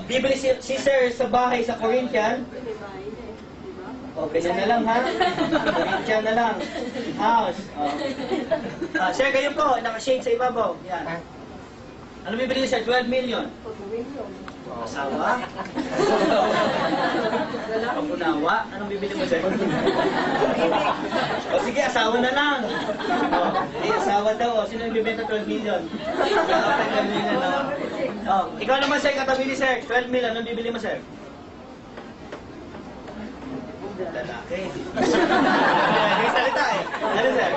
Bibili si Sir sa bahay sa Corinthian. O, ganyan na lang ha. Corinthian na lang. House. Sir, kayo po, nakashade sa ibabaw. Yan. Ano bibili ni Sir? 12 million. Asawa? Pag-unawa? Anong bibili mo, Sir? O sige, asawa na lang. Asawa daw. Sino yung bibenta 12 million? 12 million na. Ikaw naman, Sir, katabi ni Sir. 12 million. Anong bibili mo, Sir? Lalaki. May salita eh. Ano, Sir?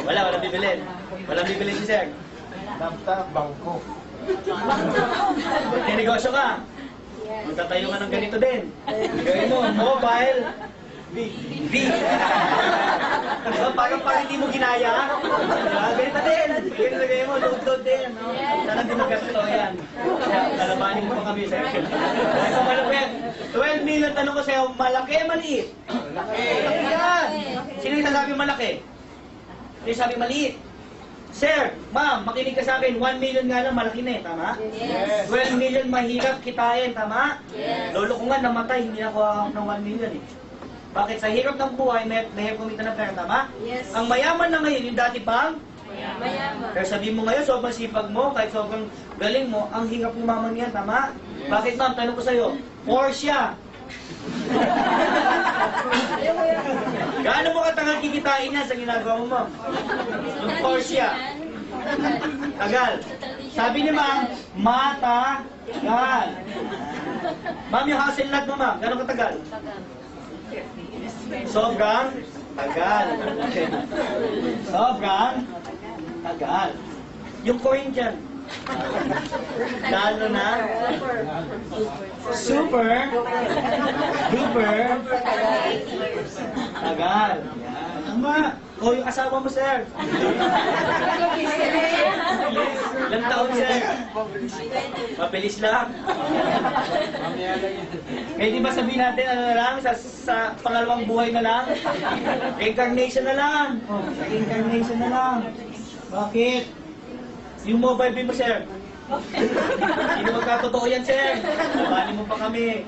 Walang bibili. Walang bibili si Sir. Bangko. May negosyo ka. Magtatayo ka ng ganito din. Gawin mo, mobile. V. Parang hindi mo ginaya. Ganito din. Ganito na gawin mo, load din. Sana din magkasto yan. Lalabanin mo pa kami, Sir. Ito malapit. 12 million, tanong ko sa'yo, malaki, maliit? Malaki. Malaki yan. Sino yung sasabi malaki? Sino yung sabi maliit? Sir, ma'am, makinig ka sa akin, 1 million nga lang, malaki na eh, tama? Yes. 12 million, mahirap kitain, tama? Yes. Lolo ko nga namatay, hindi nakuha ako ng 1 million eh. Bakit? Sa hirap ng buhay, may kumita ng pera, tama? Yes. Ang mayaman na ngayon, yung dati pang? Mayaman. Pero sabihin mo ngayon, sobrang sipag mo, kahit sobrang galing mo, ang hirap ng maman yan, tama? Bakit ma'am? Tanong ko sa'yo, Porsche. Gaano mo katangal kikitain niya sa ginagawa mo, ma'am? Yung Porsche. Tagal. Sabi ni ma'am, matagal. Ma'am, yung hustle lot mo, ma'am, gano'ng katagal? Sobrang tagal. Sobrang tagal. Yung Corinthian, lalo na super duper tagal. Tama. O yung asawa mo, Sir. Ilang taon, Sir? Mabilis lang. Kaya di ba sabihin natin, ano na lang, sa pangalawang buhay na lang? Reincarnation na lang. Reincarnation na lang. Bakit? Yung mobile bill mo, Sir. Hindi magkatotoo yan, Sir. Labanin mo pa kami.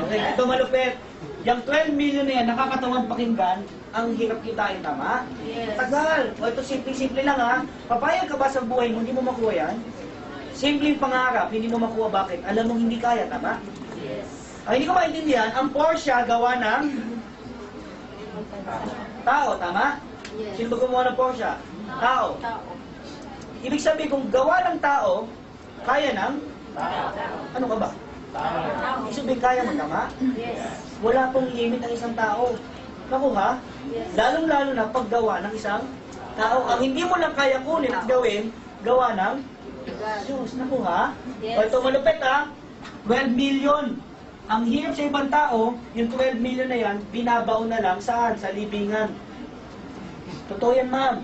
Okay, ito malupit. Yung 12 million na yan, nakakatawang pakinggan, ang hirap kitain, tama? Yes. Tagal. O ito simple-simple lang ha. Papayag ka ba sa buhay mo, hindi mo makuha yan? Simpleng pangarap, hindi mo makuha, bakit? Alam mo hindi kaya, tama? Yes. Ay, hindi ko maintindihan, ang Porsche gawa ng tao, tama? Yes. Sino ba gumawa ng Porsche? Tao. Tao. Ibig sabihin, kung gawa ng tao, kaya ng? Ano ka ba? Ibig sabihin, kaya mo, tama? Yes. Wala pong limit ang isang tao. Naku ha? Yes. Lalong-lalo na paggawa ng isang tao. Ang hindi mo lang kaya kunin at gawin, gawa ng Diyos. Naku ha? Yes. O ito malupit ha? 12 million. Ang hirap sa ibang tao, yung 12 million na yan, binabaon na lang saan? Sa libingan. Totoo yan, ma'am.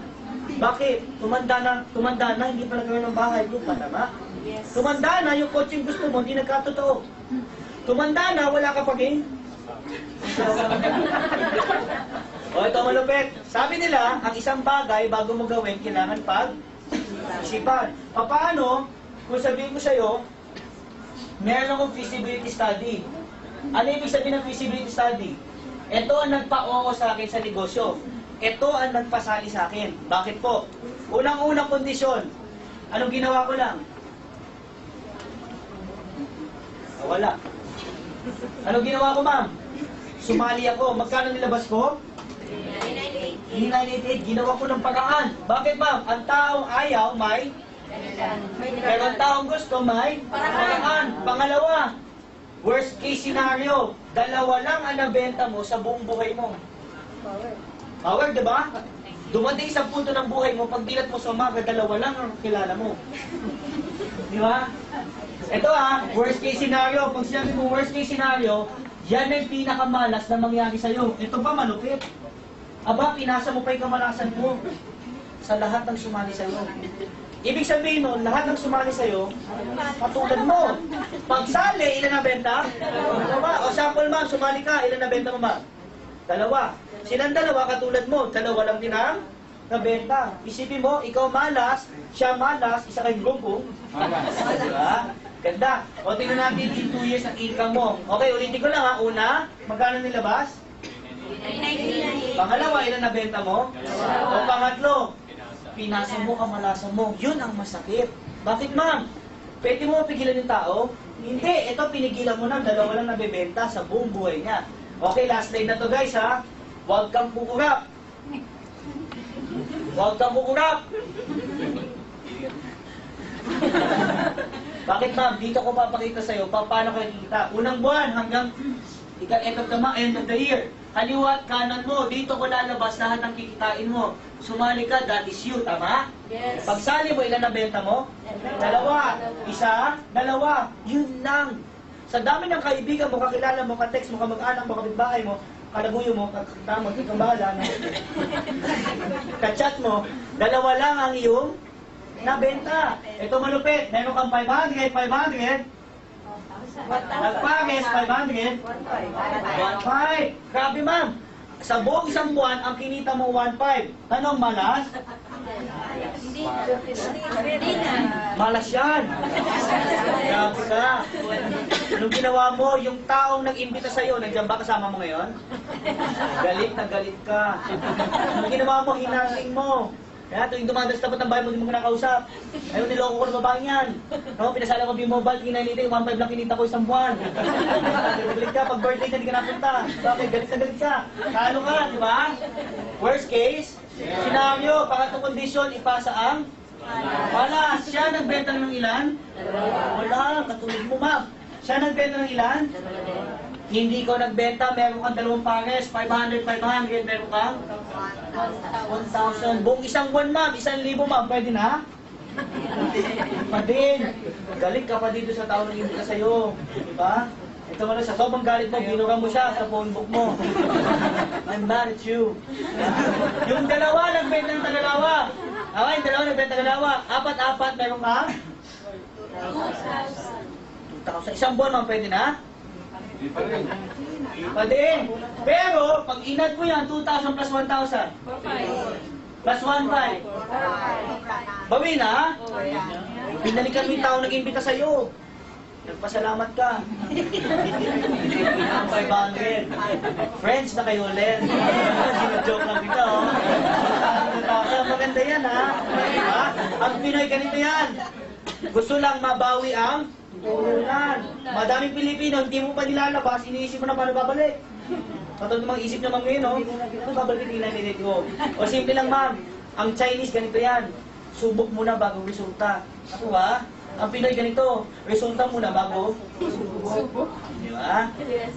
Bakit? Tumanda na, hindi pala gawin ng bahay. Lupa, tama? Yes. Tumanda na, yung coaching gusto mo, hindi nagkatotoo. Tumanda na, wala ka paging. O ito malupit. Sabi nila, ang isang bagay bago mo gawin, kailangan pag-isipan. Paano, kung sabihin ko sa'yo, meron akong feasibility study. Ano ibig sabihin ng feasibility study? Ito ang nagpa-oo sa akin sa negosyo. Ito ang nagpasali sa akin. Bakit po? Unang-unang kondisyon. Anong ginawa ko lang? Wala. Anong ginawa ko, ma'am? Sumali ako. Magkano nilabas ko? 988. Ginawa ko ng paraan. Bakit, ma'am? Ang taong ayaw may pero ang taong gusto may paraan. Pangalawa, worst case scenario, dalawa lang ang nabenta mo sa buong buhay mo. Power, di ba? Dumating sa punto ng buhay mo, pag dilat mo sa umaga, dalawa lang ang kilala mo. Di ba? Ito worst case scenario. Pag sinabi mo worst case scenario, yan ay pinakamalas na mangyari sa'yo. Ito pa malupit. Aba, pinasa mo pa yung kamalasan mo sa lahat ng sumali sa'yo. Ibig sabihin nun, lahat ng sumali sa'yo, katulad mo. Pagsali, ilan na benta? Dalawa. O sample, ma'am, sumali ka, ilan na benta mo, ma'am? Dalawa. Silang dalawa, katulad mo, dalawa lang din ang nabenta. Isipin mo, ikaw malas, siya malas, isa kayong grupo. Diba? Ganda. O, tingnan natin in 2 years ang income mo. Okay, ulitin ko lang ha. Una, magkano nilabas? 99. Pangalawa, ilan nabenta mo? O pangatlo, pinasa mo, kamalasan mo. Yun ang masakit. Bakit, ma'am? Pwede mo pigilan yung tao? Hindi. Ito, pinigilan mo na. Dalawa lang nabebenta sa buong buhay niya. Okay, last slide na to guys ha. Huwag kang kukurap. Huwag kang kukurap. Bakit ma'am? Dito ko papakita sa'yo paano kayo kikita. Unang buwan hanggang end of the year. Kaliwa at kanan mo, dito ko lalabas lahat ng kikitain mo. Sumali ka, that is you, tama? Yes. Pagsali mo, ilan na benta mo? Dalawa. Isa, dalawa. Yun lang. Sa dami ng kaibigan mo, kakilala mo, ka-text mo, kamag-anak mo, kapitbahay mo, kalaguyo mo, kakamot, ikaw bahala, no? Ka-chat mo, dalawa lang ang iyong nabenta. Ito malupit. Meron kang 500. Nagpares, 500. 1.5. Grabe, ma'am. Sa buong isang buwan, ang kinita mo 1.5. Tanong, malas? Hindi na. Malas yan. Grabe ka. Anong ginawa mo? Yung taong nag-imbita sa'yo, nandiyan ba kasama mo ngayon? Galit na galit ka. Anong ginawa mo? Hinaling mo. Kaya tuwing dumadalas tapat ng bahay mo, hindi mo kinakausap. Ayun, niloko ko ng babaeng yan. No, pinasala ko yung mobile, kinalita, 1.5 lang kinita ko isang buwan. Galit ka, pag birthday ka, hindi ka napunta. Bakit? Galit na galit ka. Talo ka, di ba? Worst case, scenario, pangatlong kondisyon, ipasa ang wala. Siya nagbenta ng ilan? Wala, katulad mo, ma'am. Siya nagbenta ng ilan? Hindi ko nagbenta, meron kang dalawang pares, 500, meron kang 1,000. Buong isang buwan, ma'am, 1,000, ma'am, pwede na? Pa din. Galit ka pa dito sa tao nang hindi ka sa'yo. Diba? Ito mo na, sa sobrang galit mo, binuga mo siya sa phone book mo. I'm mad at you. Yung dalawa, nagbenta ng tagalawa. Okay, yung dalawa, nagbenta ng tagalawa. Apat, meron ka? 2,000. Isang buwan, ma'am, pwede na? Pwede. Pero, pag inad mo yan, 2,000 plus 1,000. Plus 1,500. Bawi na? Binalikan mo yung tao nag-imbita sa'yo. Nagpasalamat ka. 500. Friends na kayo ulit. Sino-joke lang kita, oh. 2,000. Maganda yan, ha? Diba? Ang Pinoy, ganito yan. Gusto lang mabawi ang ulan. Madaming Pilipino, hindi mo pa nilalabas, iniisip mo na paano babalik. Katulad ng mga isip naman ngayon, no? Ano babalik nila nilito ko? O simple lang, ma'am. Ang Chinese, ganito yan. Subok muna bago resulta. Ako ba? Ang Pinoy ganito. Resulta muna bago subok. Di ba? Yes.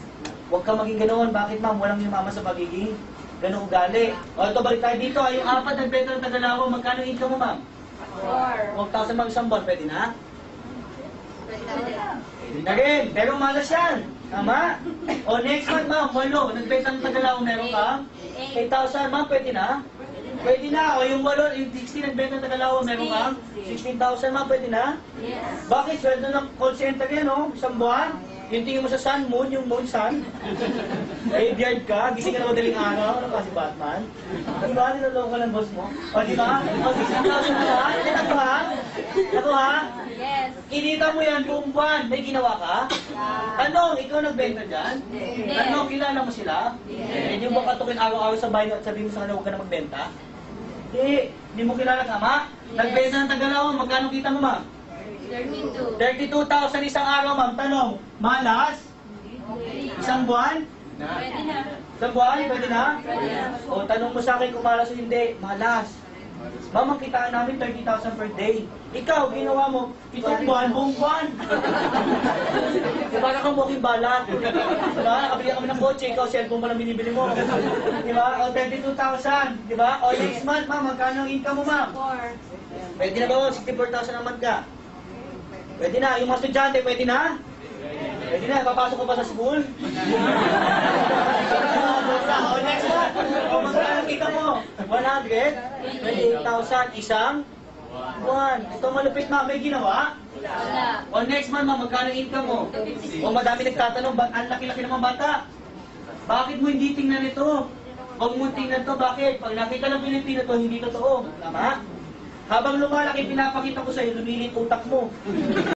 Huwag ka maging ganoon. Bakit, ma'am? Walang yumama sa pagiging ganong ugali. O ito, balik tayo dito. Yung apat nagbenta ng Tagalawa, magkano income mo, ma'am? 1,000 ma'am isang buwan, pwede na? Pwede na rin. Pero malas yan. Tama? O next month, ma'am, 8. Nagbenta ng Tagalawa, meron ka? 8,000, ma'am, pwede na? Pwede na. O yung 8, yung 16 nagbenta ng Tagalawa, meron ka? 16,000, ma'am, pwede na? Yes. Bakit? Sweldo ng call center yan, no? Isang buwan? Yung tingin mo sa sun, moon, yung moon, sun. Graveyard ka, gising ka na madaling araw, ano ka si Batman? Di ba? Niloloko ka ng boss mo? O, di ba? O, 16,000 na ba? Ako ha? Ako ha? Yes. Kinita mo yan buong buwan. May ginawa ka? Tanong, ikaw nagbenta dyan? Tanong, kilala mo sila? Hindi mo katukin araw-araw sa bahay at sabihin mo sa kanila huwag ka na magbenta? Hindi mo kilala, tama? Nagbenta ng Tagalawa, magkano kita mo, ma'am? 32. 32,000 isang araw, ma'am. Tanong, malas? Isang buwan? Pwede na. Isang buwan? Pwede na? Pwede na. O, tanong mo sa akin kung malas o hindi. Malas. Ma'am, ang kitaan namin 30,000 per day. Ikaw, ginawa mo, itong buwan, buong buwan. Diba, kang walking bala? Diba, nakabili kami ng kotse, ikaw, cellphone pa lang binibili mo. Diba, o 32,000. Diba, o next month, ma'am, magkano ang income mo, ma'am? 4. Pwede na ba, 64,000 ang month ka? Pwede na. Yung mga estudyante, pwede na? Pwede na. Papasok ko pa sa school? O, next one. O, magkano kita mo? 128,000 isang buwan. Ito malupit, ma'am. May ginawa? Wala. O, next month, ma'am, magkano income mo? O, madami nagtatanong, ang laki-laki ng mga bata. Bakit mo hindi tingnan ito? Huwag mo tingnan to. Bakit? Pag nakita ng Pilipino to, hindi totoo. Tama? Habang lumalaki, pinapakita ko sa'yo, lumilit utak mo.